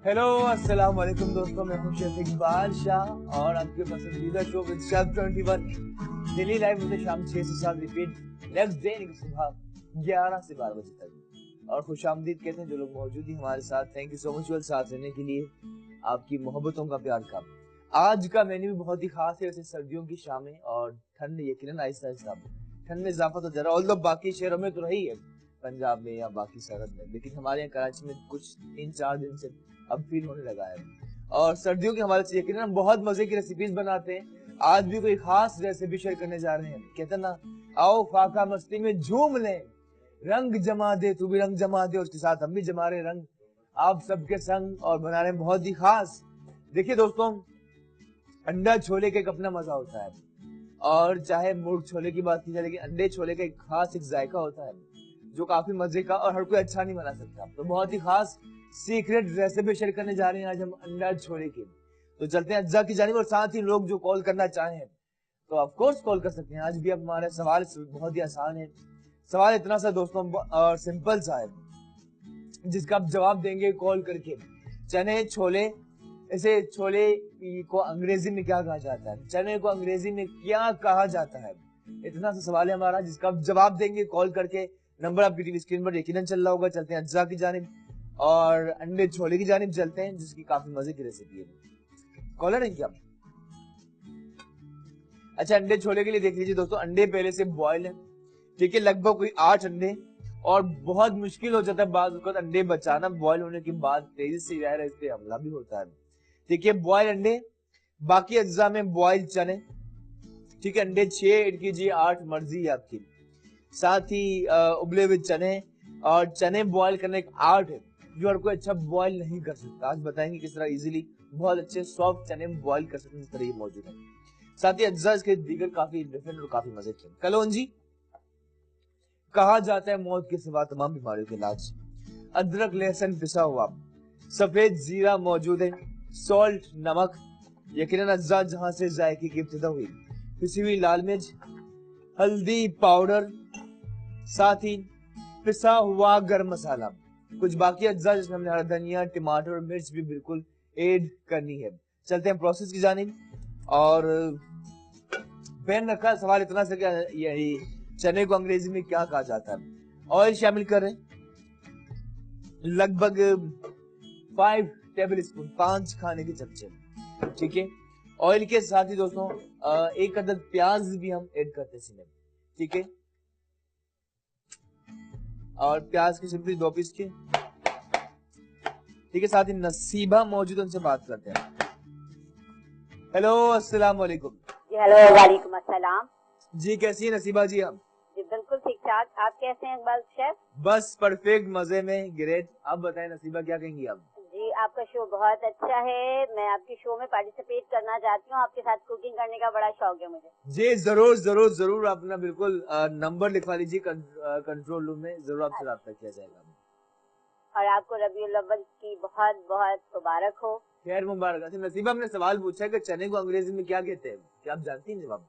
Hello अस्सलाम वालेकुम दोस्तों, मैं हूं शेफ इकबाल शाह और आपके पसंदीदा show with chef 21 daily live होते शाम 6 से 7 रिपीट नेक्स्ट डे सुबह 11 से 12 बजे तक। और खुशामदीद कहते हैं जो लोग मौजूद हैं हमारे साथ। थैंक यू सो मच साथ रहने के लिए, आपकी मोहब्बतों का प्यार का। आज का मेन्यू भी बहुत ही खास है। वैसे सर्दियों की शामें और ठंड यकीनन आहिस्ता आहिस्ता ठंड में इजाफा तो जरा ऑल्दो बाकी शहरों में तो रही है, पंजाब में या बाकी सरहद में, लेकिन हमारे यहाँ कराची में कुछ 3-4 दिन से अब फील होने लगा है। और सर्दियों के हवाले से यकीनन हम बहुत मजे की रेसिपीज बनाते हैं। आज भी कोई खास रेसिपी शेयर करने जा रहे हैं। कहते हैं ना, आओ फाका मस्ती में झूम ले, रंग जमा दे, तू भी रंग जमा दे, उसके साथ हम भी जमा रहे रंग आप सबके संग, और बना रहे हैं बहुत ही खास। देखिए दोस्तों, अंडा छोले का एक अपना मजा होता है, और चाहे मुर्ग छोले की बात की जाए, लेकिन अंडे छोले का एक खास एक जायका होता है जो काफी मजे का, और हर कोई अच्छा नहीं बना सकता। तो बहुत ही खास सीक्रेट रेसिपी शेयर करने जा रहे हैं आज हम अंडा छोले की। तो चलते हैं अज्जा की जानिब, और साथ ही लोग जो कॉल करना चाहें तो ऑफ कोर्स कॉल कर सकते हैं। आज भी अब हमारे सवाल बहुत ही आसान है। सवाल इतना सा दोस्तों और सिंपल सा है, जिसका आप जवाब देंगे कॉल करके। चने छोले, ऐसे छोले को अंग्रेजी में क्या कहा जाता है, चने को अंग्रेजी में क्या कहा जाता है, इतना सा सवाल है हमारा, जिसका आप जवाब देंगे कॉल करके। नंबर आपकी टीवी स्क्रीन पर यकीनन चल रहा होगा। चलते हैं अज्जा की जानिब और अंडे छोले की जानिब चलते हैं, जिसकी काफी मजे की रेसिपी है। कॉलर है क्या? अच्छा, अंडे छोले के लिए देख लीजिए दोस्तों, अंडे पहले से बॉयल है, ठीक है, लगभग कोई 8 अंडे। और बहुत मुश्किल हो जाता है बाद अंडे बचाना, बॉयल होने के बाद तेजी से रह इस पे हमला भी होता है। ठीक है, बॉयल अंडे, बाकी अज्जा में बॉयल चने, ठीक है, अंडे 6 ऐड कीजिए, 8 मर्जी है आपकी। साथ ही उबले हुए चने, और चने बॉयल करने के 8 है, जो हर कोई अच्छा बॉयल नहीं कर सकता। आज बताएंगे किस तरह इजीली बहुत अच्छे सॉफ्ट चने बॉयल कर सकते हैं, इस तरह ये मौजूद है। साथ ही अज्जा इसके दीगर काफी डिफरेंट और काफी मजे के। कलौंजी कहा जाता है मौत के सिवा तमाम बीमारियों के इलाज। अदरक लहसुन पिसा हुआ, सफेद जीरा मौजूद है, सॉल्ट नमक, यकीनन अज्जा जहां से जायके की इब्तिदा हुई, पिसी हुई लाल मिर्च, हल्दी पाउडर, साथ ही पिसा हुआ गरम मसाला, कुछ बाकी अज्जा जिसमें हमने हरा धनिया, टमाटर और मिर्च भी बिल्कुल ऐड करनी है। चलते हैं प्रोसेस की जानिब। और पैन रखा, सवाल इतना सा क्या, यही चने को अंग्रेजी में क्या कहा जाता है। ऑयल शामिल करें, लगभग 5 टेबल स्पून, 5 खाने के चमचे, ठीक है। ऑयल के साथ ही दोस्तों 1 अदद प्याज भी हम ऐड करते हैं इसमें, ठीक है, और प्याज की सिंपली 2 पीस के, ठीक है। साथ ही नसीबा मौजूद, उनसे बात करते हैं। हेलो अस्सलाम वालेकुम। हेलो वालेकुम अस्सलाम जी, कैसी है नसीबा जी आप? जी बिल्कुल ठीक ठाक, आप कैसे हैं इकबाल शेफ? बस परफेक्ट, मजे में, ग्रेट। आप बताएं नसीबा, क्या कहेंगी आप? जी आपका शो बहुत अच्छा है, मैं आपके शो में पार्टिसिपेट करना चाहती हूँ, आपके साथ कुकिंग करने का बड़ा शौक है मुझे। जी जरूर जरूर जरूर, आप अपना बिल्कुल नंबर लिखवा लीजिए, कंट्रोल रूम में जरूर आपसे रब्ता किया जाएगा। और आपको रबीउल अव्वल की बहुत बहुत मुबारक हो। खैर मुबारक। अच्छा नसीबा, हमने सवाल पूछा है कि चने को अंग्रेजी में क्या कहते हैं, क्या आप जानती हैं जवाब?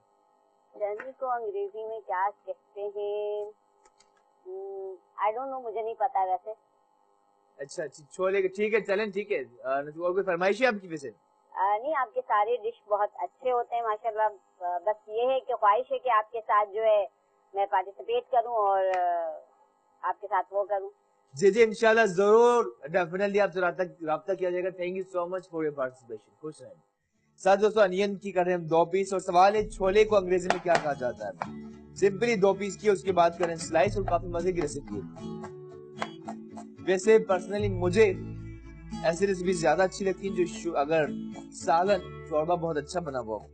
चने को अंग्रेजी में क्या कहते हैं? आई डोंट नो, मुझे नहीं पता वैसे। अच्छा अच्छा, छोले के, ठीक है, चलें, ठीक है। नसीबा, और कोई फरमाइश है आपकी वैसे? नहीं, आपके सारे डिश बहुत अच्छे होते हैं माशाल्लाह। बस ये है कि ख्वाहिश है कि आपके साथ जो है मैं पार्टिसिपेट करूं और आपके साथ वो करूं। जी जी, इंशाल्लाह जरूर, डेफिनेटली आपसे राब्ता किया जाएगा। Thank you so much for your participation. खुश रहें। साथ दोस्तों अनियन की कर रहे हैं हम 2 पीस, और सवाल है छोले को अंग्रेजी में क्या कहा जाता है। सिंपली 2 पीस की, उसके बाद करें स्लाइस, और काफी मजे की रेसिपी है। वैसे पर्सनली मुझे ऐसी रेसिपी ज्यादा अच्छी लगती है जो अगर सालन शोरबा बहुत अच्छा बना हुआ हो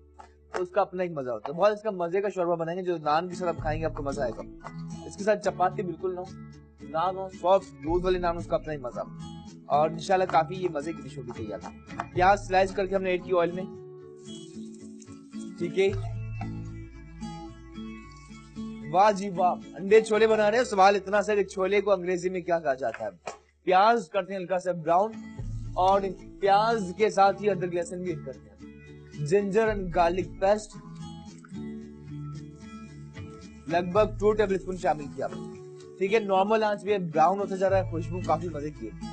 तो उसका अपना एक मजा होता है। बहुत इसका मजे का शोरबा बनाएंगे जो नान के साथ आप खाएंगे, आपको मजा आएगा। इसके साथ चपाती बिल्कुल नान हो, सॉफ्ट दूध वाले नान, उसका अपना ही मजा। और इंशाल्लाह काफी ये मजे की डिश होगी तैयार। प्याज स्लाइस करके हमने ऐड की ऑयल में, ठीक है। वाह जी वाह, अंडे छोले बना रहे हैं। सवाल इतना सा कि छोले को अंग्रेजी में क्या कहा जाता है। प्याज करते हैं हल्का सा ब्राउन, और प्याज के साथ ही अदरक लहसुन भी ऐड करते हैं। जिंजर एंड गार्लिक पेस्ट लगभग 2 टेबल स्पून शामिल किया, ठीक है। नॉर्मल आंच पे ब्राउन होता जा रहा है, खुशबू काफी मजे की है।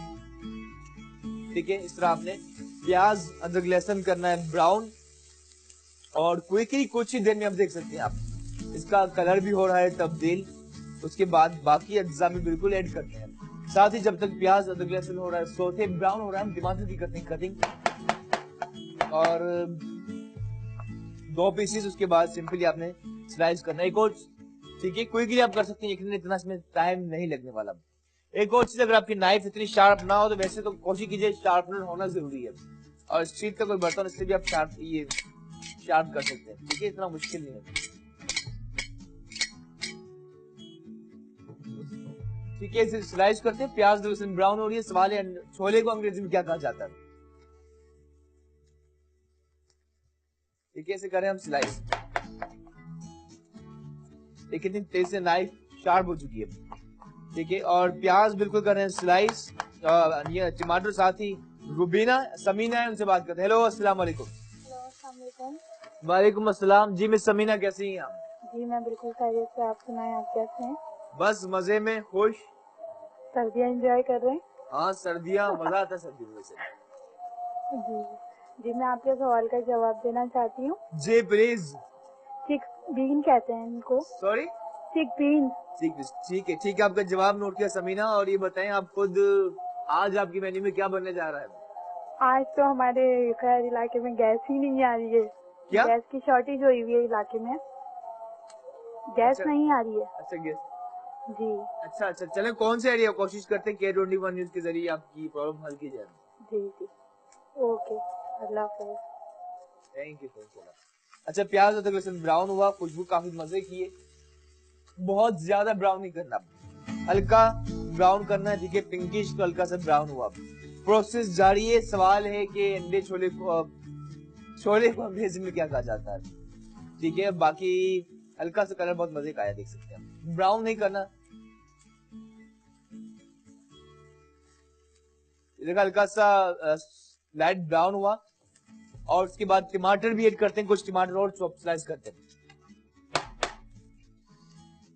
ठीक है, इस तरह आपने प्याज अदरक लहसुन करना है ब्राउन, और क्विकली कुछ ही देर में आप देख सकते हैं आप इसका कलर भी हो रहा है तब्दील। उसके बाद बाकी अज्जा भी बिल्कुल ऐड करते हैं। साथ ही जब तक प्याज अदरक लहसुन हो रहा है, सोते ब्राउन हो रहा है, हम टमाटर की करते हैं कटिंग, और 2 पीसेस उसके बाद सिंपली आपने स्लाइस करना है। एक और ठीक है, क्विकली आप कर सकते हैं, लेकिन इतना इसमें टाइम नहीं लगने वाला। एक और चीज, अगर आपकी नाइफ इतनी शार्प ना हो तो वैसे तो कोशिश कीजिए शार्पनर होना जरूरी है, और स्टील का कोई बर्तन इससे भी आप शार्प कर सकते हैं। ठीक है, इतना मुश्किल नहीं है। ठीक है, इसे स्लाइस करते हैं। प्याज लहसुन ब्राउन हो रही है। सवाल है छोले को अंग्रेजी में क्या कहा जाता है? ठीक है, इसे करें हम स्लाइस। लेकिन इतनी तेज से नाइफ शार्प हो चुकी है। ठीक है, और प्याज बिल्कुल कर रहे हैं स्लाइस। ये टमाटर, साथ ही रुबीना समीना है, उनसे बात करते हैं। हेलो, अस्सलाम वालेकुम। वालेकुम अस्सलाम। जी मिस समीना, कैसी हैं आप? जी मैं बिल्कुल खैरियत से। आप सुनाएं, आप कैसे हैं? बस मजे में, खुश। सर्दियाँ एंजॉय कर रहे हैं? हाँ, सर्दियाँ, मजा आता है सर्दियों में से। जी जी, मैं आपके सवाल का जवाब देना चाहती हूँ। जी प्लीज। चिक बीन कहते हैं इनको। सॉरी, चिक बीन। ठीक है, ठीक है, आपका जवाब नोट किया समीना। और ये बताएं आप खुद, आज आपकी मेन्यू में क्या बनने जा रहा है? आज तो हमारे खैर इलाके में गैस ही नहीं आ रही है। क्या? गैस की शॉर्टेज हुई हुई है इलाके में, गैस अच्छा, नहीं आ रही है। अच्छा गैस। जी अच्छा, चलें कौन से एरिया, कोशिश करते हैं K21 न्यूज के जरिए आपकी प्रॉब्लम हल की जाए। जी जी, ओके, अल्लाह हाफ़िज़। Thank you. अच्छा, प्याज अदरक लहसुन ब्राउन हुआ, खुशबू काफी मजे की है। बहुत ज्यादा ब्राउन नहीं करना, हल्का ब्राउन करना है। ठीक है, पिंकिश तो हल्का सा ब्राउन हुआ। प्रोसेस जारी है। सवाल है कि अंडे छोले को अंग्रेजी में क्या कहा जाता है? ठीक है, बाकी हल्का सा कलर बहुत मजे का आया, देख सकते हैं। ब्राउन नहीं करना, देखा हल्का सा लाइट ब्राउन हुआ। और उसके बाद टमाटर भी ऐड करते हैं, कुछ टमाटर और चॉप स्लाइस करते हैं।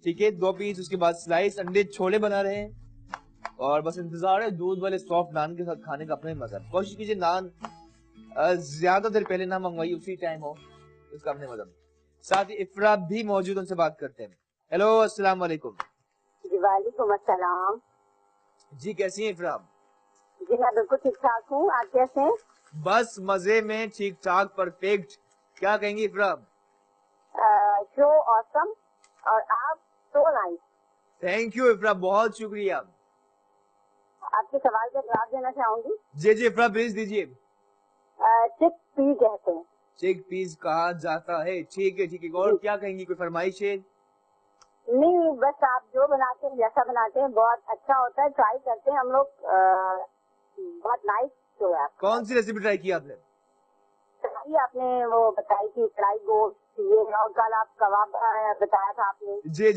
ठीक है, 2 पीस। उसके बाद स्लाइस अंडे छोले बना रहे हैं, और बस इंतजार है दूध वाले सॉफ्ट नान के साथ खाने का अपना ही मजा। कोशिश कीजिए नान ज्यादा देर पहले ना मंगवाइए, उसी टाइम हो, उसका अपने मजा। साथ ही इफ्रा भी मौजूद, उनसे बात करते हैं। हेलो, अस्सलाम वालेकुम। जी वालेकुम अस्सलाम। जी, कैसी हैं इफ्रा? जी मैं बिल्कुल ठीक ठाक हूँ, आप कैसे हैं? बस मजे में, ठीक ठाक, परफेक्ट। क्या कहेंगी इफ्रा? शो ऑसम और आप सो नाइस। थैंक यू इफ्रा, बहुत शुक्रिया। आपके सवाल का जवाब देना चाहूंगी। जी इफ्रा, प्लीज दीजिए। चिक पी कहते हैं। चिक पीस कहा जाता है। ठीक है, और क्या कहेंगी, कोई फरमाइश है? नहीं, बस आप जो बनाते हैं, जैसा बनाते हैं, बहुत अच्छा होता है, ट्राई करते हैं हम लोग। बहुत नाइस शो है आपका। कौन सी रेसिपी ट्राई की आपने? कढ़ाई आपने वो बताई थी, कढ़ाई गोश्त ये, और कल आप कबाब बताया था आपने। जी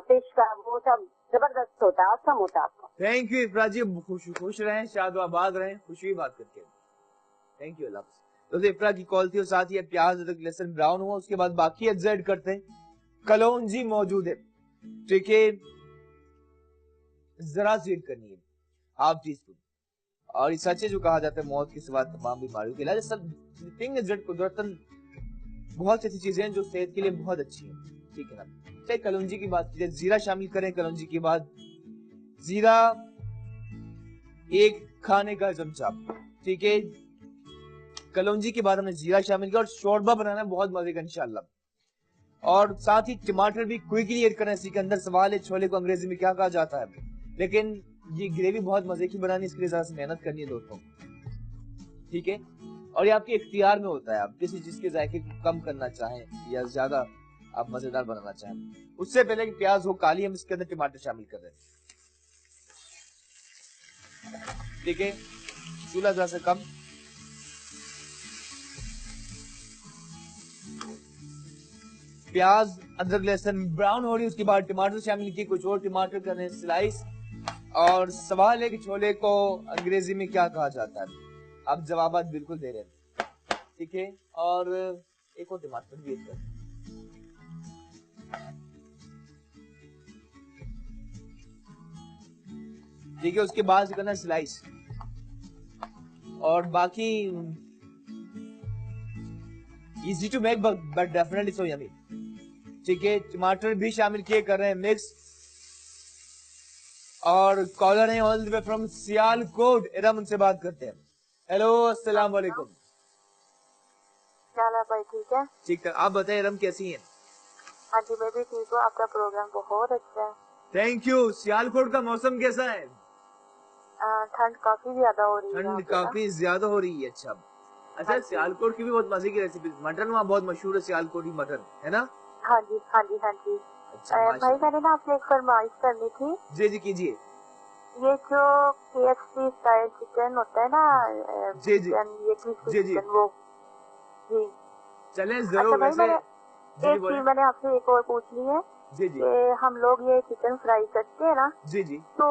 फिश का, वो सब जबरदस्त होता है, औसम होता है आपका। थैंक यू इफ्रा जी, खुश रहें, शाद आबाद रहें, खुशी बात करके। थैंक यू, अल्लाह हाफ़िज़। तो इफ्रा की कॉल थी, और साथ ही प्याज अदरक लहसुन ब्राउन हुआ। उसके बाद बाकी अज्जा ऐड करते हैं। कलौंजी मौजूद है, ठीक है, जरा सी ऐड करनी है, हाफ टी स्पून। और ये सच है जो कहा जाता है, मौत के सिवा तमाम बीमारियों के इलाज। सब थिंग इज कुदरतन बहुत ऐसी चीजें हैं जो सेहत के लिए बहुत अच्छी हैं। ठीक है ना। चाहे कलौंजी की बात की जाए, जीरा शामिल करें कलौंजी के बाद। जीरा 1 खाने का चमचा। ठीक है, कलौंजी के बाद हमने जीरा शामिल किया, और शोरबा बनाना है बहुत मजे का इंशाल्लाह। और साथ ही टमाटर भी क्विकली ऐड करना है इसी के अंदर। सवाल है छोले को अंग्रेजी में क्या कहा जाता है? लेकिन ये ग्रेवी बहुत मजे की बनानी, इसके लिए ज्यादा मेहनत करनी है दोस्तों। ठीक है, और ये आपके इख्तियार में होता है, आप किसी चीज के जायके को कम करना चाहें या ज्यादा आप मजेदार बनाना चाहें। उससे पहले कि प्याज हो काली, हम इसके अंदर टमाटर शामिल कर रहे हैं। ठीक है, चूल्हा जरा सा कम। प्याज अदरक लहसुन ब्राउन हो रही है, उसके बाद टमाटर शामिल किए, कुछ और टमाटर कर रहे हैं स्लाइस। और सवाल है कि छोले को अंग्रेजी में क्या कहा जाता है? आप जवाब बिल्कुल दे रहे हैं। ठीक है, और एक और टमाटर भी ऐड कर। ठीक है, उसके बाद करना स्लाइस। और बाकी easy to make but definitely so yummy. ठीक है, टमाटर भी शामिल किए कर रहे हैं मिक्स। और कॉलर है all the way from Sialkot, Iram, उनसे बात करते हैं। हेलो, अस्सलाम वालेकुम। क्या हाल है भाई, ठीक है? ठीक है, आप बताएं इरम कैसी हैं? हाँ जी, मैं भी ठीक हूँ। आपका प्रोग्राम बहुत अच्छा है। Thank you. सियालकोट का मौसम कैसा है? ठंड काफी ज्यादा हो रही है यहाँ ठंड पे ना। काफी ज्यादा हो रही है। अच्छा अच्छा, सियालकोट की भी बहुत मजे की रेसिपी, मटन वहाँ बहुत मशहूर है, सियालकोटी मटन, है ना? हाँ जी, हाँ जी, हाँ जी। अच्छा भाई, मैंने ना आपसे एक फरमाइश करनी थी। जी जी कीजिए। ये जो KFC स्टाइल चिकन होता है ना, जी जी ये क्रिस्पी जी जी, चिकन, वो जी। चले अच्छा जरूर। भाई, वैसे मैंने जी एक बोले। चीज मैंने आपसे एक और पूछनी है जी जी कि हम लोग ये चिकन फ्राई करते हैं ना, जी जी तो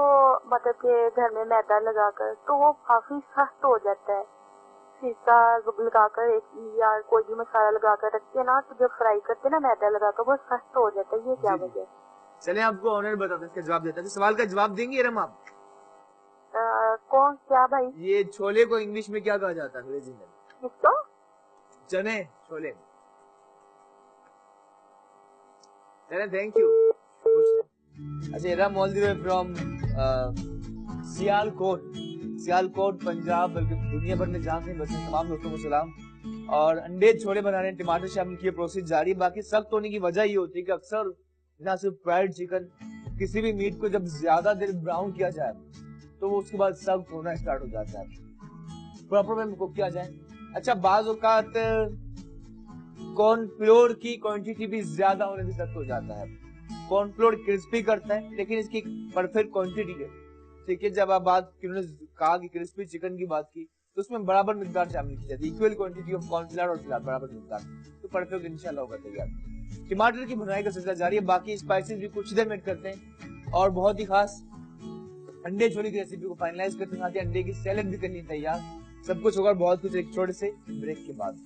मतलब के घर में मैदा लगाकर, तो वो काफी सख्त हो जाता है। सीसा लगाकर या कोई भी मसाला लगाकर रखते हैं ना, तो जब फ्राई करते हैं ना मैदा लगाकर, वो सख्त हो जाता है। ये क्या जी जी। वजह है? चले आपको ऑनर बताते हैं, इसका जवाब देते हैं। सवाल का जवाब देंगे इरम आप? कौन, क्या भाई? ये छोले को इंग्लिश में क्या कहा जाता है, अंग्रेजी में? किसको? चने, छोले। चले, थैंक यू। अच्छा, Iram all the way from Sialkot, Sialkot Punjab, बल्कि दुनिया भर में जहाँ कहीं बसे तमाम दोस्तों को सलाम। और अंडे छोले बनाने, टमाटर शामिल किए, प्रोसेस जारी। बाकी सख्त होने की वजह ये होती है कि अक्सर ना सिर्फ फ्राइड चिकन, किसी भी मीट को जब ज्यादा देर ब्राउन किया जाए तो वो उसके बाद सख्त होना स्टार्ट हो जाता है। प्रॉपर वे में कुक किया जाए। अच्छा, बाज औकात कॉर्नफ्लोर की क्वांटिटी भी ज्यादा होने से सख्त हो जाता है। कॉर्नफ्लोर क्रिस्पी करता है, लेकिन इसकी परफेक्ट क्वांटिटी है। ठीक है, जब आप बात कहा कि क्रिस्पी चिकन की बात की, तो उसमें बराबर मिकदार शामिल की जाती है, इक्वल क्वांटिटी ऑफ कॉर्नफ्लोर और फ्लावर, बराबर मिकदार, तो परफेक्ट इंशाल्लाह होगा तैयार। टमाटर की भुनाई का सिलसिला जारी है। बाकी स्पाइसेस भी कुछ देर में करते हैं, और बहुत ही खास अंडे छोले की रेसिपी को फाइनलाइज करते हैं। अंडे की सैलेड भी करनी है तैयार। सब कुछ होगा, बहुत कुछ, एक छोटे से ब्रेक के बाद।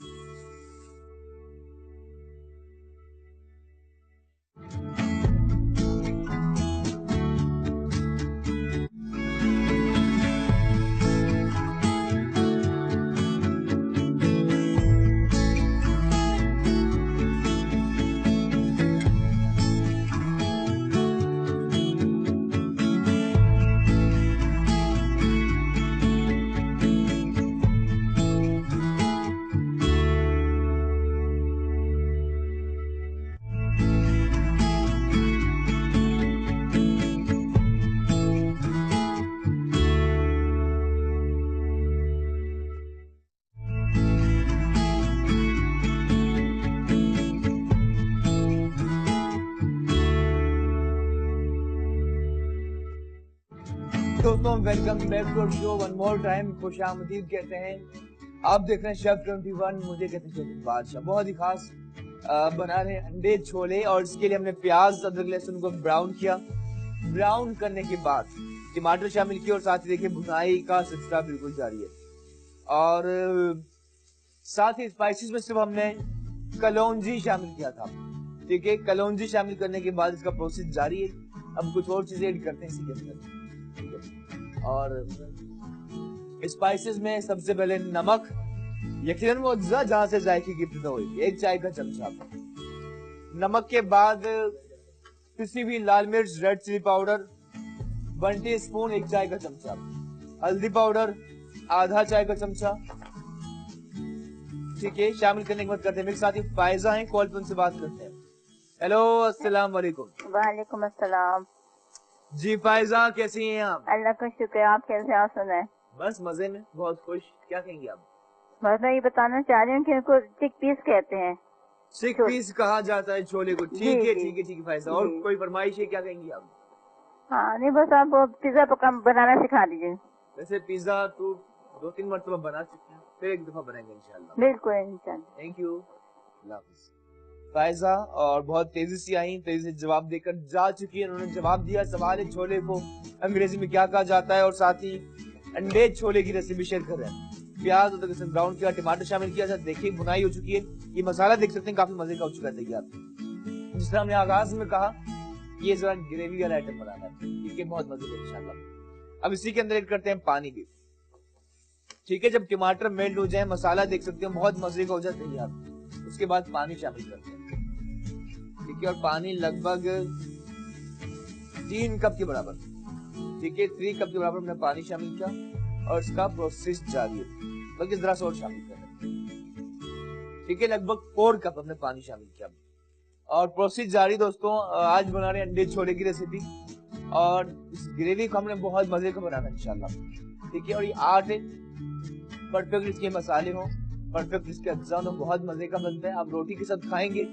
दोस्तों, welcome back to show one more time. खुशामदीद कहते हैं। आप देख रहे हैं शेफ 21, मुझे कहते हैं शेफ बादशाह। बहुत ही खास बना रहे हैं अंडे छोले, और इसके लिए हमने प्याज, अदरक, लहसुन को ब्राउन किया। ब्राउन करने के बाद टमाटर शामिल किए, और साथ ही देखिए भुनाई का सिलसिला बिल्कुल जारी है। और साथ ही स्पाइसेस में सिर्फ हमने कलौंजी शामिल किया था। ठीक है, कलौंजी शामिल करने के बाद इसका प्रोसेस जारी है। अब कुछ और चीजें ऐड करते हैं इसी के अंदर। और स्पाइसेस में सबसे पहले नमक, यकीनन वो अज्जा जहां से जायके की इब्तिदा हुई, 1 चाय का चमचा। नमक के बाद पिसी हुई लाल मिर्च, रेड चिली पाउडर 1 टीस्पून, 1 चाय का चमचा। हल्दी पाउडर आधा चाय का चमचा। ठीक है, शामिल करने के बाद करते हैं मिक्स। साथ ही फायजा है, कॉल पर उनसे बात करते हैं। हेलो, अस्सलाम वालेकुम। वालेकुम अस्सलाम। जी फायजा, कैसी हैं आप? अल्लाह का शुक्र है, आप कैसे? आप सुनाए? बस मजे में, बहुत खुश। क्या कहेंगे आप? बस मैं ये बताना चाह रही हूँ कि इनको चिक पीस कहते हैं। चिक पीस कहा जाता है छोले को। ठीक है ठीक है ठीक है फायजा, और कोई फरमाइश है, क्या कहेंगी आप? हाँ नहीं, बस आप पिज्जा बनाना सिखा दीजिए। वैसे पिज्जा तो 2-3 मरतबा बना चुके हैं, फिर एक दफा बनाएंगे इंशाल्लाह। बिल्कुल इंशाल्लाह। थैंक यू, अल्लाह हाफिज़। फायजा और बहुत तेजी से आई, तेजी से जवाब देकर जा चुकी है। उन्होंने जवाब दिया सवाल है छोले को अंग्रेजी में क्या कहा जाता है, और साथ ही अंडे छोले की रेसिपी शेयर कर रहे हैं। प्याज और ब्राउन किया, टमाटर शामिल किया। देखिए भुनाई हो चुकी है। ये मसाला देख सकते हैं, काफी मजे का हो चुका है तैयार। जिस तरह हमने आगाज में कहा, ये जरा ग्रेवी वाला आइटम बनाना है, ठीक है, बहुत मजे का इंशाल्लाह। अब इसी के अंदर ऐड करते हैं पानी भी। ठीक है, जब टमाटर मेल्ट हो जाए, मसाला देख सकते हो बहुत मजे का हो जाता है यार। उसके बाद पानी शामिल करते हैं, ठीक है, और पानी लगभग 3 कप के बराबर, ठीक है, 3 कप के बराबर हमने पानी शामिल किया और इसका प्रोसेस जारी है, बल्कि जरा सा और शामिल कर रहे हैं, ठीक है, लगभग 4 कप हमने पानी शामिल किया और प्रोसेस जारी। दोस्तों आज बना रहे हैं अंडे छोले की रेसिपी और इस ग्रेवी को हमने बहुत मजे का बनाना इंशाल्लाह, ठीक है, और ये आर्ट है, परफेक्ट इसके मसाले हो, परफेक्ट इसके अज्जा हो, बहुत मजे का बनता है। आप रोटी के साथ खाएंगे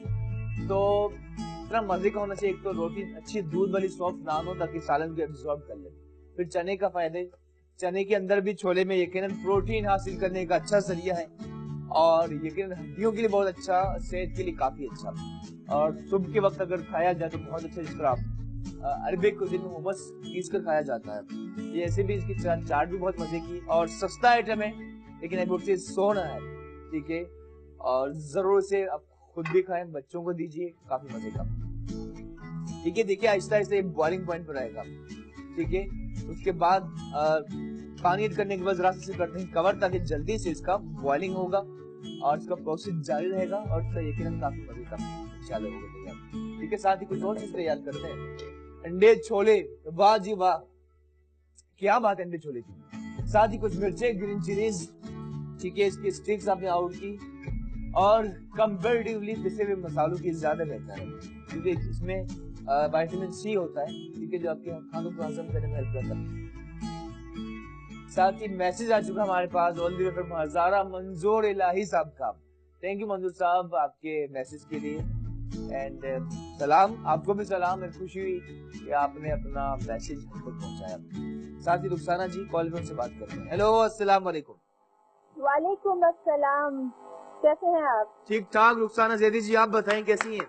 तो इतना मजे का होना चाहिए। एक तो रोटी अच्छी दूध वाली सॉफ्ट नान हो ताकि सालन को एब्जॉर्ब कर ले। फिर चने का फायदे, चने के अंदर भी छोले में यकीनन प्रोटीन हासिल करने का अच्छा जरिया है और यकीनन हड्डियों के लिए बहुत अच्छा, सेहत के लिए काफी अच्छा, और सुबह के वक्त अगर खाया जाए तो बहुत अच्छा। जिस तरह अरबिक कुजिन में हुमस पीस कर खाया जाता है, ये ऐसे भी इसकी चाट भी बहुत मजे की और सस्ता आइटम है, लेकिन अब उससे सोना है, ठीक है, और जरूर से आप खुद भी खाएं, बच्चों को दीजिए, काफी मजे का, ठीक है। देखिए आहिस्ता आहिस्ता बॉइलिंग पॉइंट पर आएगा, ठीक है, उसके बाद पानी ऐड करने के बाद जरा से करते हैं कवर ताकि जल्दी से इसका बॉइलिंग होगा और इसका प्रोसेस जारी रहेगा और इसका यकीनन काफी मजे का इंशाल्लाह होगा तैयार, ठीक है। साथ ही कुछ और चीज तैयार करते हैं, अंडे छोले, वाह जी वाह, क्या बात है अंडे छोले की। साथ ही कुछ मिर्चे, ग्रीन चिलीज, ठीक है, इसकी स्टिक्स आपने आउट की और कंपैरेटिवली पिसे हुए मसालों की ज्यादा बेहतर है क्योंकि इसमें विटामिन सी होता है, ठीक है, जो आपके खानों को हजम करने में हेल्प करता है। साथ ही मैसेज आ चुका हमारे पास ऑल द वे फ्रॉम हजारा, मंजूर इलाही साहब का। थैंक यू मंजूर साहब आपके मैसेज के लिए एंड सलाम, आपको भी सलाम, मैं खुशी हुई कि आपने अपना मैसेज हम तक पहुंचाया। साथ ही रुखसाना जी कॉल पे उनसे बात करते हैं। हेलो अस्सलाम वालेकुम। वालेकुम अस्सलाम, कैसे हैं आप? ठीक ठाक रुखसाना जैदी जी, आप बताएं कैसी हैं?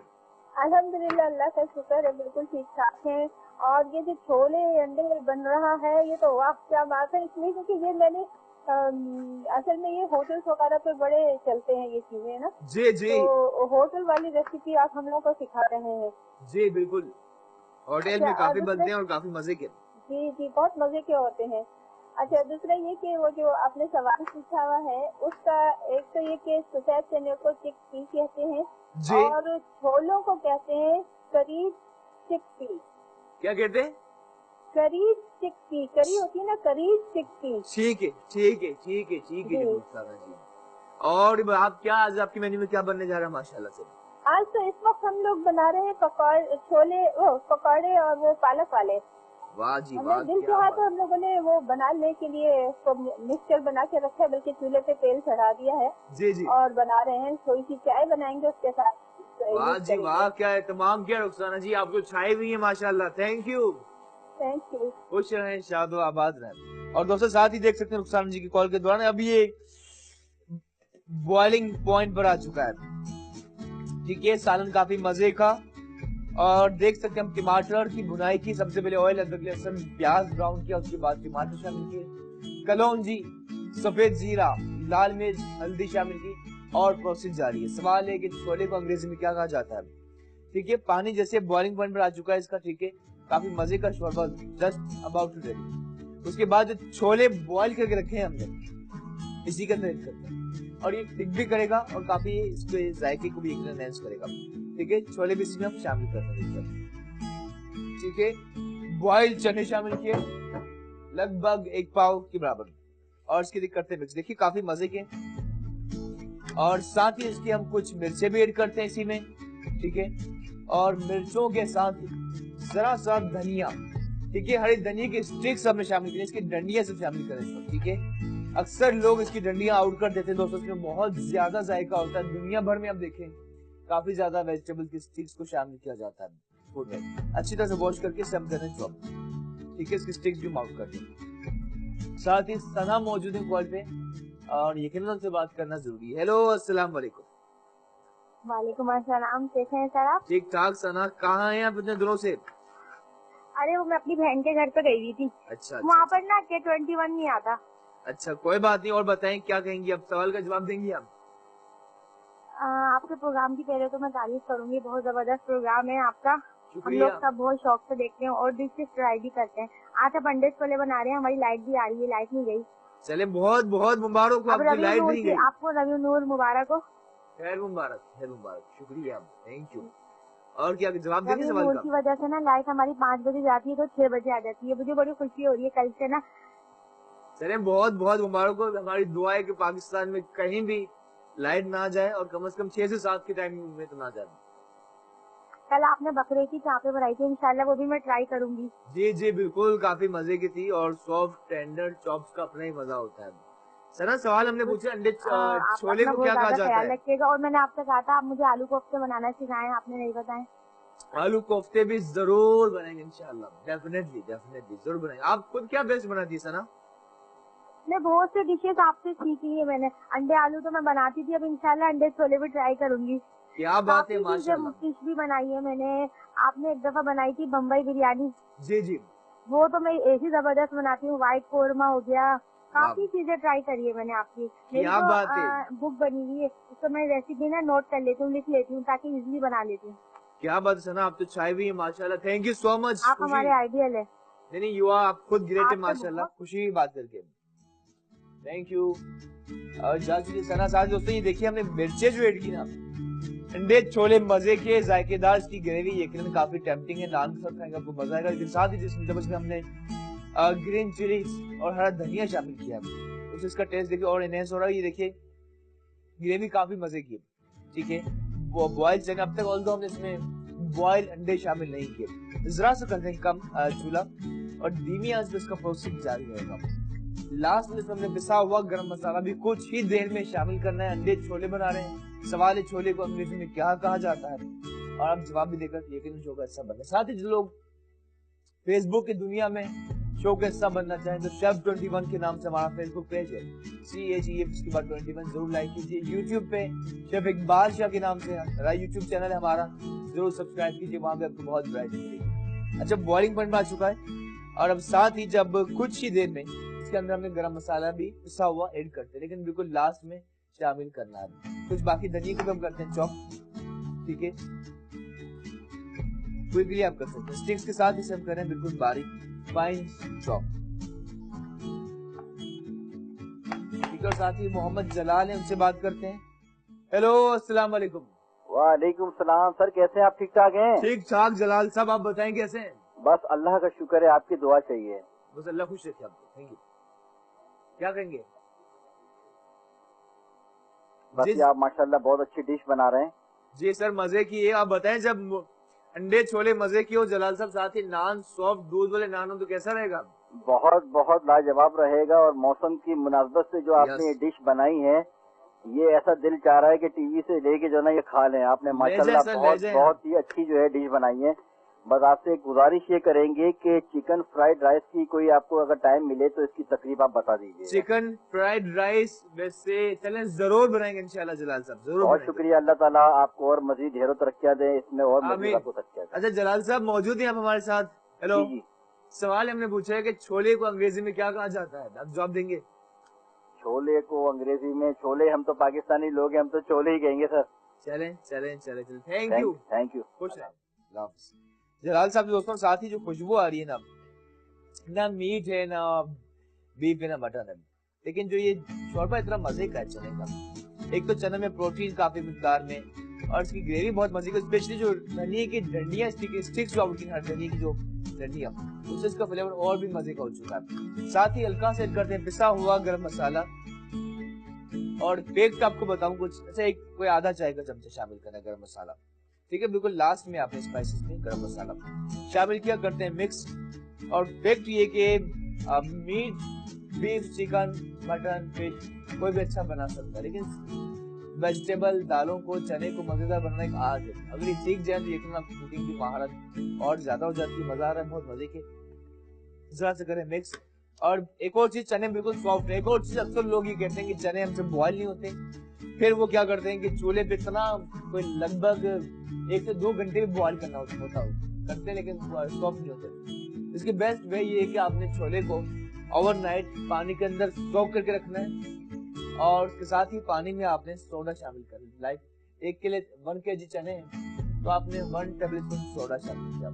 अल्हम्दुलिल्लाह, अल्लाह का शुक्र है, बिल्कुल ठीक ठाक है। और ये जो छोले अंडे बन रहा है ये तो वाह क्या बात है, इसलिए क्योंकि ये मैंने असल में ये होटल्स वगैरह पे बड़े चलते हैं ये चीजें ना जी जी, तो होटल वाली रेसिपी आप हम लोग को सिखा रहे हैं। जी बिल्कुल, होटल में काफी बनते हैं और काफी मजे के। जी जी, बहुत मजे के होते हैं। अच्छा, दूसरा ये कि वो जो आपने सवाल पूछा हुआ है उसका एक तो ये कि सफेद चने को चिकपी कहते हैं जी, और छोलों को कहते हैं करीब चिकपी। क्या कहते हैं? करीब चिकपी, करी होती है ना, करीब चिकपी। ठीक है ठीक है ठीक है ठीक है जी। रुखसाना जी। और आप क्या, आज आपके मेन्यू में क्या बनने जा रहा है माशाल्लाह से? आज तो इस वक्त हम लोग बना रहे हैं पकौड़े और वो पालक वाले। वाह जी वाह, हमें दिल क्या चाहा बात। तो हम लोगों ने वो बनाने के लिए उसको मिक्सचर बना के रखा है, बल्कि चूल्हे पे तेल चढ़ा दिया है जी जी, और बना रहे हैं। थोड़ी सी चाय बनाएंगे उसके साथ। वाह जी वाह, क्या एहतमाम किया रुखसाना जी, आपको छाई हुई है माशाल्लाह, थैंक यू। Thank you. खुश रहें, शाद व आबाद रहें। और दोस्तों साथ ही देख सकते हैं रुखसाना जी की कॉल के दौरान अभी ये बॉइलिंग पॉइंट पर आ चुका है, ठीक है, सालन काफी मजे का। और देख सकते हैं हम टमाटर की भुनाई की, सबसे पहले ऑयल, अदरक, लहसुन, प्याज ब्राउन किया, उसके बाद टमाटर शामिल किए, कलौंजी, सफेद जीरा, लाल मिर्च, हल्दी शामिल की और प्रोसेस जारी है। सवाल है कि छोले को अंग्रेजी में क्या कहा जाता है, ठीक है। पानी जैसे बॉइलिंग पॉइंट पर आ चुका है इसका, ठीक है, काफी मजे का शोरबा जस्ट अबाउट टू रेडी। उसके बाद जो छोले बॉइल करके रखे हैं हमने, इसी के अंदर ऐड करते हैं और ये टिक भी करेगा और काफी इसके जायके को भी एनहांस करेगा, ठीक है। छोले भी इसमें हम शामिल करते हैं, ठीक है। बॉइल्ड चने शामिल किए लगभग 1 पाव के बराबर और इसके करते हैं मिक्स, देखिए काफी मजे के। और साथ ही इसके हम कुछ मिर्चे भी ऐड करते हैं इसी में, ठीक है, और मिर्चों के साथ जरा सा धनिया, ठीक है, हरी धनिया की स्टिक्स हमने शामिल की, इसकी डंडियां सब शामिल करें इसमें, ठीक है। अक्सर लोग इसकी डंडियां आउट कर देते हैं दोस्तों, इसमें बहुत ज्यादा जायका होता है। दुनिया भर में आप देखें काफी ज्यादा वेजिटेबल की स्टिक्स को शामिल किया जाता है फूड में। अच्छी तरह से वॉश करके सब देने चॉप, ठीक है, इसकी स्टिक्स भी आउट कर दें। साथ ही सना मौजूद है कॉल पे और यकीनन उनसे बात करना जरूरी है। हेलो अस्सलाम वालेकुम। वालेकुम अस्सलाम, कैसे हैं सर आप? ठीक ठाक। सना कहाँ हैं आप इतने दिनों से? अरे वो मैं अपनी बहन के घर पे गई हुई थी, अच्छा वहाँ अच्छा पर ना K21 नहीं आता। अच्छा, कोई बात नहीं। और बताएं क्या कहेंगी, अब सवाल का जवाब देंगी आप? आपके प्रोग्राम की पहले तो मैं तारीफ करूंगी, बहुत जबरदस्त प्रोग्राम है आपका। हम शुक्रिया। लोग सब बहुत शौक से देखते हैं और डिशेस ट्राई भी करते हैं। आज आप अंडे छोले बना रहे हैं, हमारी लाइट भी आ रही है, लाइट नहीं गई चले, बहुत बहुत मुबारक हो, अब आपकी रवि लाइट नूर नहीं की, गई। आपको रवि नूर मुबारक हो। खैर मुबारक, खैर मुबारक, शुक्रिया, थैंक यू। और क्या जवाब देंगे रवि सवाल नूर का? की वजह से ना लाइट हमारी 5 बजे जाती है तो 6 बजे आ जाती है। मुझे बड़ी खुशी हो रही है कल से ना। चले, बहुत बहुत मुबारक हो। हमारी दुआ है कि पाकिस्तान में कहीं भी लाइट ना जाए और कम से कम 6 से 7 की टाइमिंग में तो ना जाए। कल आपने बकरे की चापे बनाई थी, इंशाल्लाह वो भी मैं ट्राई करूंगी। जी जी बिल्कुल, काफी मजे की थी और सॉफ्ट टेंडर चॉप्स का अपना ही मजा होता है। सना, सवाल हमने पूछा, अंडे आप छोले अपना को बहुत क्या कहा ज्यादा जाता ख्याल है? रखिएगा। और मैंने आपसे कहा था आप मुझे आलू कोफ्ते बनाना सिखाएं, आपने नहीं बताए। आलू कोफ्ते भी जरूर बनाएंगे इंशाल्लाह, डेफिनेटली डेफिनेटली जरूर बनाएंगे। आप खुद क्या बेस्ट बनाती है सना? मैं बहुत सी डिशेस आपसे सीखी है मैंने। अंडे आलू तो मैं बनाती थी, अब इंशाल्लाह अंडे छोले भी ट्राई करूंगी। क्या बात है, काफी चीजें माशाल्लाह। फिश भी बनाई है मैंने। आपने एक दफा बनाई थी बम्बई बिरयानी, जी जी, वो तो मैं ऐसी जबरदस्त बनाती हूँ। व्हाइट कोरमा हो गया, काफी वाह, चीजें ट्राई करी है मैंने आपकी। मेरी क्या तो बात है, बुक बनी हुई है, उसको मैं रेसिपी ना नोट कर लेती हूँ, लिख लेती हूँ ताकि इजिली बना लेती हूँ। क्या बात है सना, आप तो चाय भी है माशाल्लाह, थैंक यू सो मच। आप खुशी हमारे आइडियल है। नहीं नहीं, युवा आप खुद ग्रेट है आपसे माशाल्लाह, बहुत खुशी हुई बात करके, थैंक यू। और जा चुकी सना। साथ दोस्तों ये देखिए, हमने मिर्चें जो ऐड की ना, अंडे छोले मजे के जायकेदार, इसकी ग्रेवी यकीनन काफी टेम्पटिंग है, नान के साथ खाएंगे आपको मजा आएगा। लेकिन साथ ही जिसमें हमने ग्रीन चिलीज और हरा धनिया शामिल किया है, उससे इसका टेस्ट देखिए और एनहेंस हो रहा है। ये देखिए ग्रेवी काफी मजे की है, ठीक है। वो बॉयल चिकन, अब तक ऑल्दो हमने इसमें बॉयल अंडे शामिल नहीं किए। जरा सा करते हैं कम चूल्हा और धीमी आंच पे इसका प्रोसेस जारी रहेगा। लास्ट में हमने पिसा हुआ गरम मसाला भी कुछ ही देर में शामिल करना है। अंडे छोले बना रहे हैं, सवाल है छोले को अंग्रेजी में क्या कहा जाता है, और आप जवाब भी देकर यकीनन शो का हिस्सा बने। साथ ही जो लोग फेसबुक की दुनिया में शो का हिस्सा बनना चाहें तो शेफ 21 के नाम से हमारा फेसबुक पेज है, CHEF उसके बाद 21 जरूर लाइक कीजिए। यूट्यूब पे शेफ इकबाल शाह के नाम से हमारा यूट्यूब चैनल है, हमारा जरूर सब्सक्राइब कीजिए, वहां पे आपको बहुत वैरायटी मिलेगी। अच्छा, बॉइलिंग पॉइंट आ चुका है और अब साथ ही जब कुछ ही देर में इसके अंदर हमने गरम मसाला भी पिसा हुआ ऐड करते हैं, लेकिन बिल्कुल लास्ट में शामिल करना है। कुछ बाकी धनिया को हम करते हैं चॉप, ठीक है, क्विकली आप कर सकते हैं। स्टिक्स के साथ इसे हम करें बिल्कुल बारीक फाइन चॉप, ठीक है। और साथ ही मोहम्मद जलाल है, उनसे बात करते हैं। हेलो, अस्सलाम वालेकुम। वालेकुम सलाम सर, कैसे हैं आप? ठीक ठाक हैं? ठीक ठाक जलाल साहब, आप बताएं कैसे हैं? बस अल्लाह का शुक्र है, आपकी दुआ चाहिए। बस अल्लाह खुश रखे आपको, थैंक यू। क्या करेंगे? बस जी ये आप माशाल्लाह बहुत अच्छी डिश बना रहे हैं। जी सर, मजे की है। आप बताएं, जब अंडे छोले मजे की हो जलाल साहब, साथ ही नान सॉफ्ट दूध वाले नान हो तो कैसा रहेगा? बहुत बहुत लाजवाब रहेगा। और मौसम की मुनासबत से जो आपने ये डिश बनाई है, ये ऐसा दिल चाह रहा है कि टीवी से लेके जो ना ये खा लें। आपने माशाल्लाह बहुत ही अच्छी जो है डिश बनाई है। बस आपसे एक गुजारिश ये करेंगे कि चिकन फ्राइड राइस की कोई आपको अगर टाइम मिले तो इसकी तकरीब आप बता दीजिए। चिकन फ्राइड राइस वैसे चलें, जरूर बनाएंगे इंशाल्लाह जलाल साहब, जरूर बहुत बनाएंगे। शुक्रिया, अल्लाह ताला आपको और मजीद ढेरों तरक्कियां दे, इसमें और मजीद आमीन। आपको तरक्कियां दे। अच्छा जलाल साहब मौजूद हैं आप हमारे साथ? हेलो, जी जी। सवाल हमने पूछा है कि छोले को अंग्रेजी में क्या कहा जाता है, आप जवाब देंगे? छोले को अंग्रेजी में, छोले, हम तो पाकिस्तानी लोग हैं, हम तो छोले ही कहेंगे सर। चलें चलें चलें चलें, थैंक यू, थैंक यू। खुश रहें, अल्लाह हाफ़िज़। जलाल साहब दोस्तों, साथ ही जो खुशबू आ रही है ना मीट है ना बीफ है ना मटन है, लेकिन जो ये शोरबा इतना मजे का है चने का। एक तो चने में प्रोटीन काफी मिकदार में, और इसकी ग्रेवी बहुत मजे की, स्पेशली जो धनिया की डंडियां स्टिक्स जो आउट की धनिया की जो डंडियां, उससे इसका फ्लेवर और भी मजे का हो चुका है। साथ ही हल्का से करते हैं पिसा हुआ गरम मसाला, और फेक्ट आपको बताऊं कुछ, अच्छा एक कोई आधा चाय का चमचा शामिल करना गरम मसाला, ठीक है। बिल्कुल लास्ट में आपने स्पाइसेस में गरम मसाला शामिल किया, करते हैं मिक्स। और फैक्ट ये कि meat, beef, chicken, mutton, fish कोई भी अच्छा बना सकता है, लेकिन वेजिटेबल दालों को, चने को मजेदार बनाना एक आर्ट है। अगर ये सीख जाए तो यकीनन आपकी कुकिंग की महारत और ज्यादा हो जाती है। मजा आ रहा है, बहुत मजे के। जरा से करें मिक्स। और एक और चीज, चने बिल्कुल सॉफ्ट है। एक और चीज, अक्सर लोग ये कहते हैं कि चने हमसे बॉयल नहीं होते, फिर वो क्या करते हैं कि चूल्हे पे इतना कोई लगभग 1 से 2 घंटे भी बॉयल करना होता करते हैं, लेकिन सॉफ्ट नहीं होते। इसकी बेस्ट वे ये है कि आपने छोले को ओवरनाइट पानी के अंदर सोक करके रखना है, और उसके साथ ही पानी में आपने सोडा शामिल कर, लाइक 1 kg चने तो आपने 1 टेबलस्पून सोडा शामिल किया।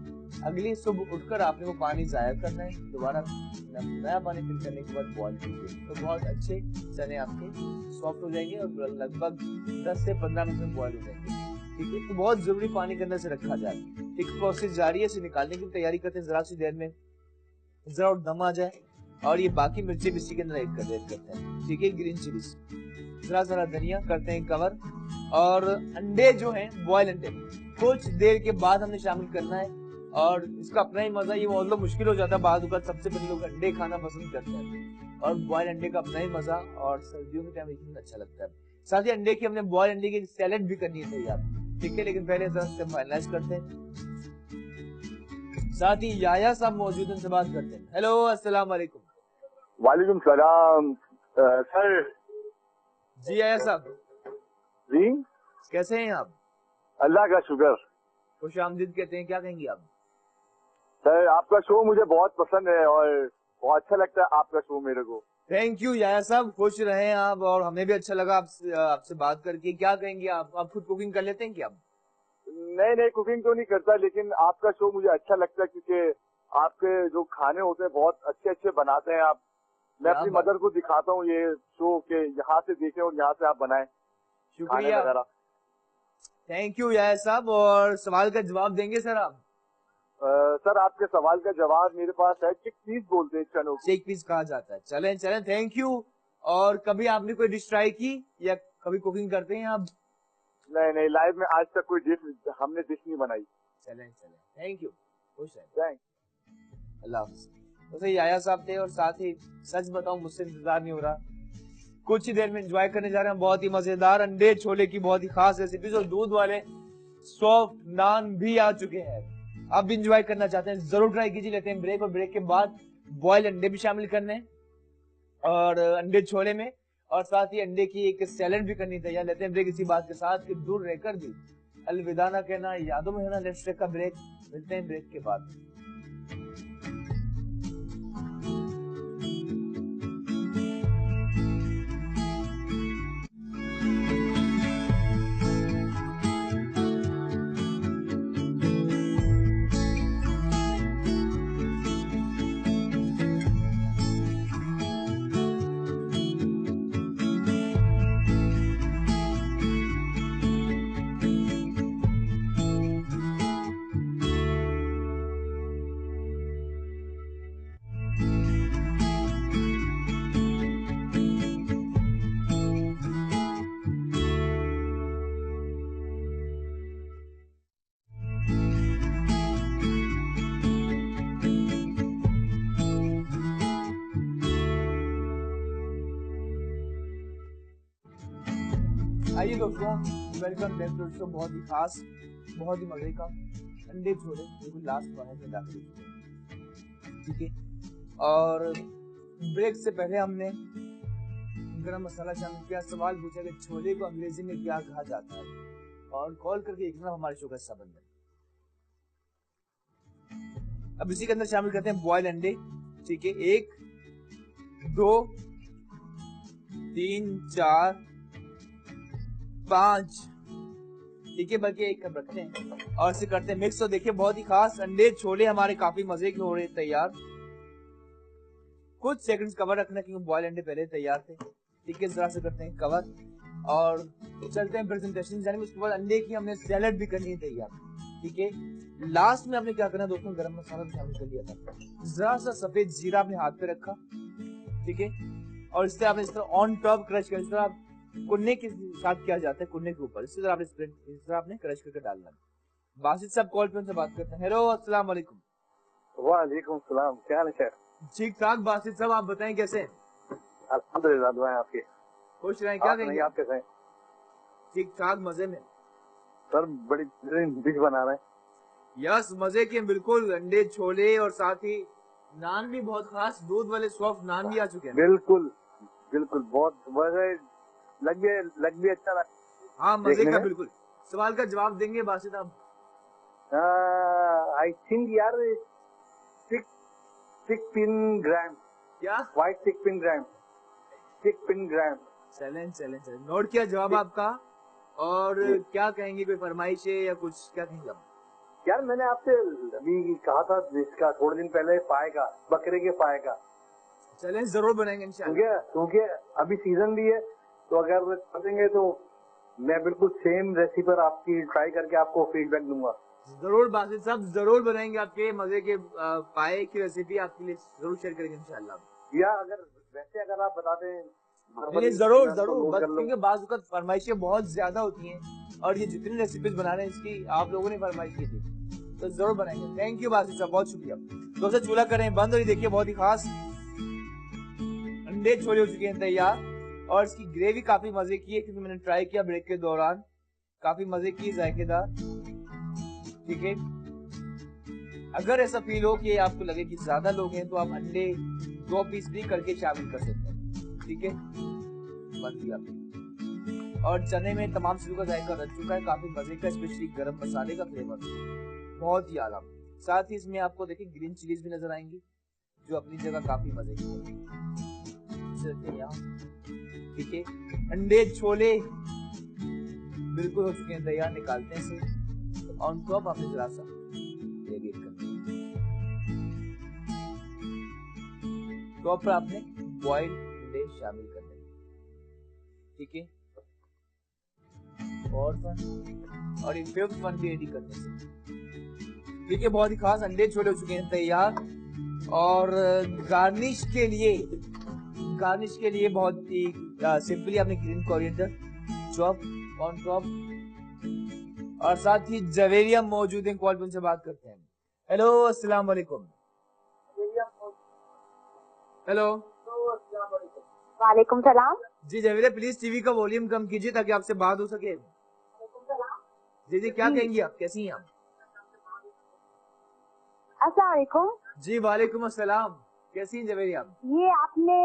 अगली सुबह उठकर आपने वो पानी जाया करना है, दोबारा नया पानी फिल करने के बाद बॉईल कीजिए, तो बहुत अच्छे चने आपके सॉफ्ट हो जाएंगे और लगभग 10 से 15 मिनट में बॉईल हो जाएंगे। ठीक है, तो बहुत जरूरी पानी के अंदर से रखा जाए। एक प्रोसेस जारी है, इसे निकालने की तैयारी करते हैं। जरा सी देर में जरा दम आ जाए और ये बाकी मिर्ची भी इसी के अंदर ऐड करते हैं। ठीक है, ग्रीन चिलीज, जरा धनिया करते हैं कवर, और अंडे जो हैं बॉयल अंडे कुछ देर के बाद हमने शामिल करना है। और इसका अपना ही मजा, ये बहुत मुश्किल हो जाता है बाद सबसे पहले लोग अंडे खाना पसंद करते हैं, और बॉयल अंडे का अपना ही मजा, और सर्दियों के टाइम इतना अच्छा लगता है। साथ ही अंडे की हमने बॉयल अंडे की सैलेड भी करनी है तैयार। ठीक है, लेकिन पहले जरा से फाइनलाइज करते हैं। साथ ही याया साहब मौजूद, उनसे बात करते हैं। हेलो, अस्सलाम वालेकुम। वालेकुम सलाम सर। जी याया साहब जी, कैसे हैं आप? अल्लाह का शुक्र। खुश आमदीद कहते हैं, क्या कहेंगे आप? सर आपका शो मुझे बहुत पसंद है और बहुत अच्छा लगता है आपका शो मेरे को। थैंक यू याया साहब, खुश रहें आप, और हमें भी अच्छा लगा आपसे बात करके। क्या कहेंगे आप खुद कुकिंग कर लेते हैं क्या? नहीं, कुकिंग तो नहीं करता, लेकिन आपका शो मुझे अच्छा लगता है क्योंकि आपके जो खाने होते हैं बहुत अच्छे अच्छे बनाते हैं आप। मैं अपनी मदर को दिखाता हूँ ये शो के यहाँ से देखें और यहाँ से आप बनाएं। शुक्रिया, थैंक यू याया साहब। और सवाल का जवाब देंगे सर आप? सर आपके सवाल का जवाब मेरे पास है। चिक पीस बोलते हैं चनों को, चिक पीस कहा जाता है। चलें, थैंक यू। और कभी आपने कोई डिश ट्राई की या कभी कुकिंग करते हैं आप? नहीं, लाइफ में आज तक कोई डिश हमने नहीं बनाई। चलें, थैंक यू, खुश है, थैंक, अल्लाह हाफ़िज़। तो याया साहब थे, और साथ ही सच बताऊं मुझसे इंतजार नहीं हो रहा, कुछ ही देर में एंजॉय करने जा रहे हैं बहुत ही मजेदार अंडे छोले की बहुत ही खास रेसिपीज, और दूध वाले सॉफ्ट नान भी आ चुके हैं। आप भी एंजॉय करना चाहते हैं जरूर ट्राई कीजिए। लेते हैं ब्रेक, और ब्रेक के बाद बॉयल अंडे भी शामिल करने हैं और अंडे छोले में, और साथ ही अंडे की एक सैलेड भी करनी चाहिए। लेते हैं ब्रेक इसी बात के साथ कि दूर रहकर भी अलविदा ना कहना, यादों में रहना। लेट्स टेक अ ब्रेक, मिलते हैं ब्रेक के बाद। आइए दोस्तों, वेलकम बैक टू शो। बहुत ही खास, बहुत ही मजे का अंडे छोले बिल्कुल लास्ट वाले में दाखिल हो चुके हैं। ठीक है, और ब्रेक से पहले हमने गरम मसाला शामिल किया। सवाल पूछा कि छोले को अंग्रेजी में क्या कहा जाता है, और कॉल करके एक हमारे शो का हिस्सा बन गए। अब इसी के अंदर शामिल करते हैं बॉयल अंडे। ठीक है, 1 2 3 4 5, ठीक है, बल्कि 1 कप रखते हैं और इसे करते हैं मिक्स। तो देखिए बहुत ही खास अंडे छोले हमारे काफी मजे के हो रहे तैयार। कुछ सेकंड्स कवर रखना क्योंकि बॉयल अंडे पहले तैयार थे। ठीक है, जरा से करते हैं कवर और चलते हैं प्रेजेंटेशन जाने में। उसके बाद अंडे की हमने सैलेड भी करनी है तैयार। ठीक है, लास्ट में हमने क्या करना दोस्तों, गरम मसाला भी शामिल कर लिया था। जरा सा सफेद जीरा अपने हाथ पे रखा। ठीक है, और इससे आपने इस तरह ऑन टॉप क्रश कर, इस तरह कुन्ने के साथ किया जाता है, कुन्ने के ऊपर इसी तरह आपने इस तरह आपने क्रश करके डालना है। बासित साहब कॉल पे उनसे बात करते हैं। हेलो, अस्सलाम वालेकुम। वालेकुम सलाम, क्या हाल है सर? ठीक ठाक बासित साहब, आप बताएं कैसे हैं? अल्हम्दुलिल्लाह, दुआएं आपकी। खुश रहें, क्या कहेंगे? आप कैसे हैं? ठीक ठाक, मजे में सर, बड़ी डिश बना रहे हैं। यस, मजे के बिल्कुल। अंडे छोले और साथ ही नान भी बहुत खास, दूध वाले सॉफ्ट नान भी आ चुके हैं। बिल्कुल, बहुत मजे, लग भी अच्छा लगा। हाँ, मजे का बिल्कुल। सवाल का जवाब देंगे बासित साहब? आई थिंक यार 6 पिन ग्राम। क्या? व्हाइट 6 पिन ग्राम। चलें, नोट किया जवाब आपका। और क्या कहेंगे, कोई फरमाइश है या कुछ, क्या कहेंगे आप? यार मैंने आपसे अभी कहा था इसका थोड़े दिन पहले पाए का, बकरे के पाए का। चलें जरूर बनाएंगे इंशाल्लाह, क्योंकि अभी सीजन भी है, तो अगर कर देंगे तो मैं बिल्कुल सेम रेसिपी पर आपकी ट्राई करके आपको फीडबैक दूंगा। जरूर बासित साहब, जरूर बनाएंगे आपके मजे के पाए की रेसिपी आपके लिए जरूर शेयर करेंगे इंशाल्लाह। या अगर आप बता दें जरूर जरूर, बस क्योंकि बाज़ वक़्त फरमाइशें बहुत ज्यादा होती हैं और ये जितनी रेसिपीज बना रहे हैं इसकी आप लोगों ने फरमाइश की थी, तो जरूर बनाएंगे। थैंक यू बासित साहब, बहुत शुक्रिया। दोस्तों चूल्हा करें बंद और ये देखिए बहुत ही खास अंडे छोले हो चुके हैं तैयार और इसकी ग्रेवी काफी मजे की है क्योंकि मैंने ट्राई किया ब्रेक के दौरान, काफी मजे की, जायकेदार। ठीक है, अगर ऐसा फील हो कि आपको लगे कि ज्यादा लोग हैं तो आप अंडे 2 पीस भी करके शामिल कर सकते हैं। ठीक है, बन दिया। और चने में तमाम चीजों का जायका रच चुका है, काफी मजे का, स्पेशली गरम मसाले का फ्लेवर बहुत ही आला। साथ ही इसमें आपको देखिए ग्रीन चिलीज भी नजर आएंगी जो अपनी जगह काफी मजे की है। ठीक है, अंडे छोले बिल्कुल हो चुके हैं तैयार, निकालते हैं इसे। ऑन टॉप आपने जरा सा ग्रेवी करनी है, टॉप पर आपने बॉइल्ड अंडे शामिल करने। ठीक है, और इन फिफ्थ वन भी रेडी करने से। ठीक है, बहुत ही खास अंडे छोले हो चुके हैं तैयार और गार्निश के लिए बहुत ही सिंपली आपने green coriander chop on top और साथ ही जवेरिया मौजूद है। कॉल पे उनसे बात करते हैं। हेलो, अस्सलाम वालेकुम। हेलो, वालेकुम सलाम। जी जवेरिया, प्लीज टीवी का वॉल्यूम कम कीजिए ताकि आपसे बात हो सके। जी जी, क्या कहेंगी आप, कैसी हैं आप? अस्सलाम वालेकुम। जी वालेकुम अस्सलाम, कैसी हैं जवेरिया आप? ये आपने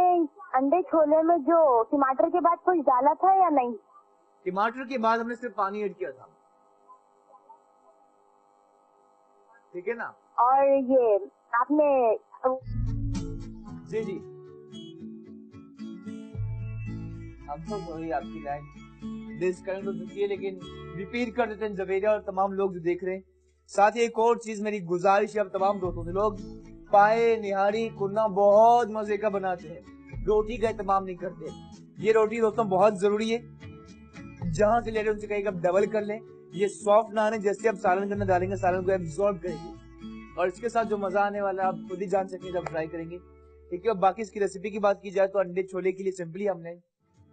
अंडे छोले में जो टमाटर के बाद कुछ डाला था या नहीं? टमाटर के बाद हमने सिर्फ पानी ऐड किया था। ठीक है ना? और ये आपने जी जी, हम तो सॉरी आपकी लाइन डिस्कनेक्ट हो चुकी है, लेकिन रिपीट कर देते हैं जवेरिया और तमाम लोग जो देख रहे हैं। साथ ही एक और चीज मेरी गुजारिश है अब तमाम दोस्तों से, लोग पाए निहारी कुन्ना बहुत मजे का बनाते हैं, रोटी का इत्तेमाम नहीं करते। ये रोटी दोस्तों बहुत जरूरी है, जहां से ले रहे हैं उनसे कहीं आप डबल कर लें। ये सॉफ्ट नान है, जैसे आप सालन के अंदर डालेंगे सालन को एब्जॉर्ब करेंगे और इसके साथ जो मजा आने वाला है आप खुद ही जान सकेंगे जब ट्राई करेंगे। ठीक है, बाकी इसकी रेसिपी की बात की जाए तो अंडे छोले के लिए सिंपली हमने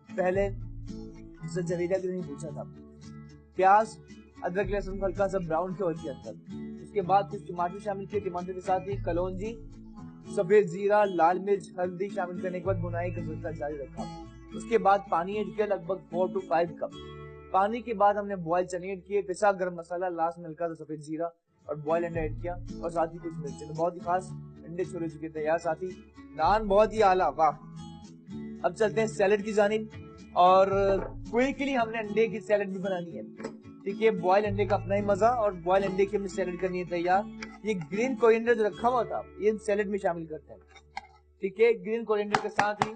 पहले जवेरिया के नहीं पूछा था, प्याज अदरक लहसुन हल्का सा ब्राउन किया के अंदर, उसके बाद कुछ टमाटर शामिल किए, टमाटर के साथ ही कलौंजी, सफेद जीरा, लाल मिर्च, हल्दी शामिल करने के बाद भुनाई का सिलसिला जारी रखा। उसके बाद पानी ऐड किया लगभग 4 to 5 कप। पानी के बाद हमने बॉयल चने ऐड किए, पिसा गरम मसाला, लास्ट में हल्का सा सफेद जीरा और बॉयल अंडा ऐड किया और साथ ही कुछ मिर्च। बहुत ही खास अंडे छोले चुके तैयार, साथ ही नान बहुत ही आला, वाह। अब चलते हैं सैलेड की जानिब और क्विकली हमने अंडे की सैलेड भी बनानी है। ठीक है, बॉयल अंडे का अपना ही मजा और बॉयल अंडे की हमने सैलेड करनी है तैयार। ये ग्रीन कोरिएंडर जो रखा हुआ था ये सैलेड में शामिल करते हैं। ठीक है, ग्रीन कोरिएंडर के साथ ही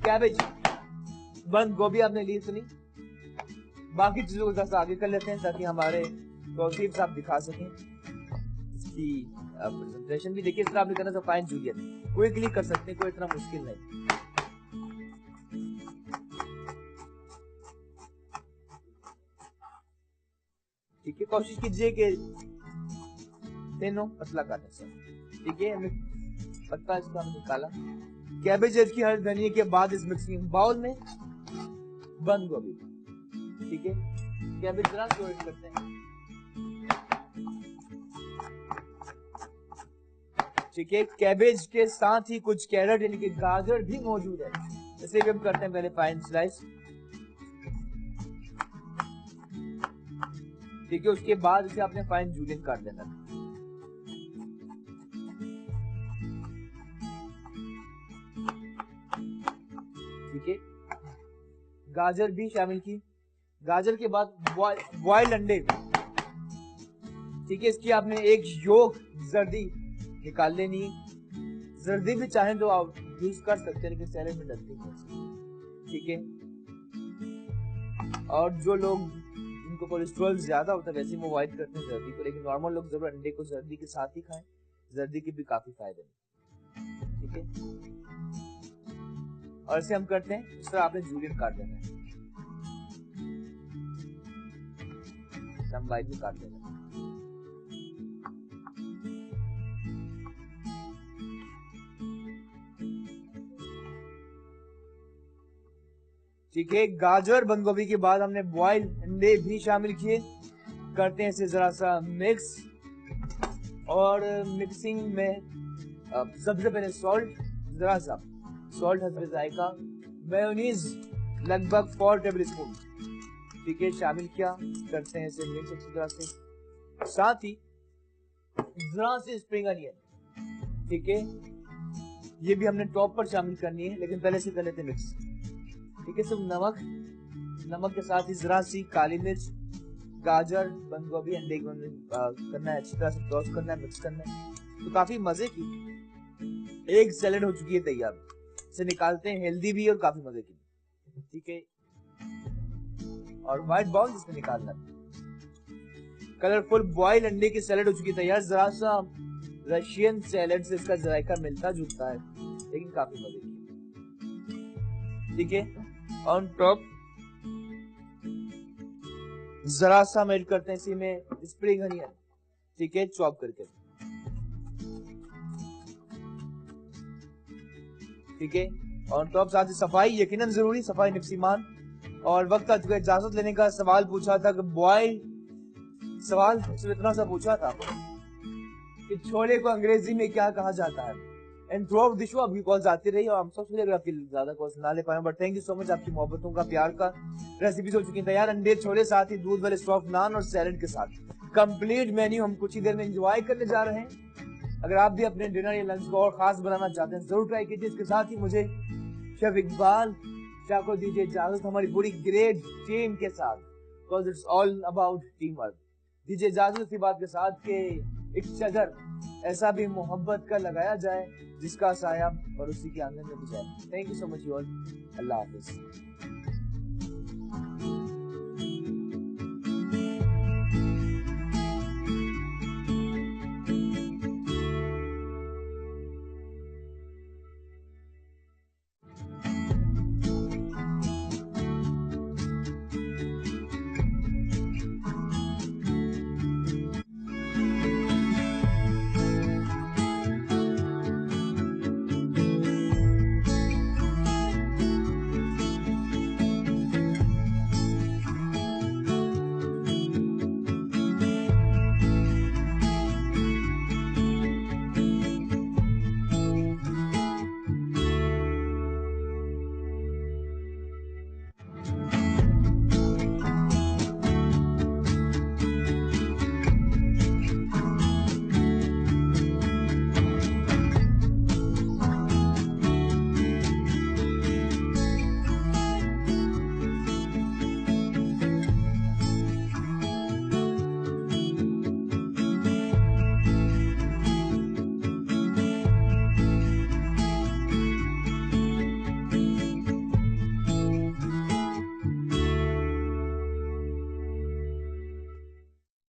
कैबेज, बंद गोभी आपने ली इतनी, बाकी चीजों को आगे कर लेते हैं ताकि हमारे तौसीफ साहब दिखा सकें इसकी प्रेजेंटेशन भी। देखिए इस तरह आपने करना था फाइन जूलियन, क्विकली कर सकते हैं, कोई इतना मुश्किल नहीं। ठीक है, कोशिश कीजिए कि तीनों पतला काटे सर। ठीक है, हमने पत्ता इसका हमने निकाला, कैबेज ऐड की, हर धनिया के बाद इस मिक्सिंग बाउल में बंद गोभी। ठीक है, कैबेज जरा सा ऐड करते हैं। ठीक है, कैबेज के साथ ही कुछ कैरेट यानी कि गाजर भी मौजूद है, इसे भी हम करते हैं पहले फाइन स्लाइस। ठीक है, उसके बाद इसे आपने फाइन जूलियन काट देना। ठीक है, गाजर भी शामिल की, गाजर के बाद बॉइल्ड अंडे। ठीक है, इसकी आपने एक योक जर्दी निकाल लेनी है, जर्दी भी चाहें तो आप यूज कर सकते हैं लेकिन सैलेड में डलती है। ठीक है, और जो लोग जिनको कोलेस्ट्रॉल ज्यादा होता है वैसे वो अवॉइड करते हैं जर्दी को, लेकिन नॉर्मल लोग जरूर अंडे को जर्दी के साथ ही खाएं। जर्दी के भी काफी फायदे हैं, ठीक है। और इसे हम करते हैं इस तरह, आपने जूलियन काट देना है, हम वाइड में काट देना है। ठीक है, गाजर बंद गोभी के बाद हमने बॉइल अंडे भी शामिल किए। करते हैं इसे जरा सा मिक्स, और मिक्सिंग में सबसे पहले सॉल्ट, जरा सा सॉल्ट हस्बे जायका, मेयोनीज लगभग 4 टेबल स्पून, ठीक है, शामिल किया। करते हैं इसे मिक्स अच्छी तरह से, साथ ही जरा से स्प्रिंग अनियन, ठीक है, ये भी हमने टॉप पर शामिल करनी है, लेकिन पहले से कर लेते हैं मिक्स, ठीक है। सब नमक के साथ ही जरा सी काली मिर्च, गाजर, बंद गोभी, अंडे करना है, अच्छी तरह से टॉस करना है, मिक्स करना है। तो काफी मजे की एक सैलेड हो चुकी है तैयार। इसे निकालते हैं, हेल्दी भी और काफी मजे की, ठीक है। और व्हाइट बाउल इसमें निकालना है। कलरफुल बॉइल अंडे की सैलेड हो चुकी है तैयार। जरा सा रशियन सैलेड से इसका जायका मिलता जुलता है, लेकिन काफी मजे की, ठीक है। ऑन टॉप जरा सा मेल्ट करते हैं इसी में स्प्रिंग अनियन, ठीक है, चॉप करके, ठीक है। ऑन टॉप साथ ही सफाई यकीनन जरूरी, सफाई निफ्सीमान। और वक्त आ चुका है इजाजत लेने का। सवाल पूछा था कि बॉइल, सवाल सिर्फ इतना सा पूछा था कि छोले को अंग्रेजी में क्या कहा जाता है। And through out the show आपकी कॉल्स आती रही और हम सब अगर आपकी ज्यादा कॉल्स ना ले पाए, but thank you so much आपकी मोहब्बतों का, प्यार का। रेसिपीज हो चुकी है तैयार, अंडे छोले साथ ही दूध वाले सॉफ्ट नान और सैलेड के साथ कंप्लीट मेन्यू हम कुछ ही देर में एंजॉय करने जा रहे हैं। अगर आप भी अपने डिनर या लंच को और खास बनाना चाहते हैं जरूर ट्राई कीजिए। इसके साथ ही मुझे शेफ इकबाल शाह को दीजिए इजाजत, हमारी पूरी ग्रेट टीम के साथ, because it's all about team work. दीजिए इजाजत इसी बात के साथ कि एक शजर ऐसा भी मोहब्बत का लगाया जाए जिसका साया पड़ोसी के आंगन में भी जाए। Thank you so much you all, Allah Hafiz.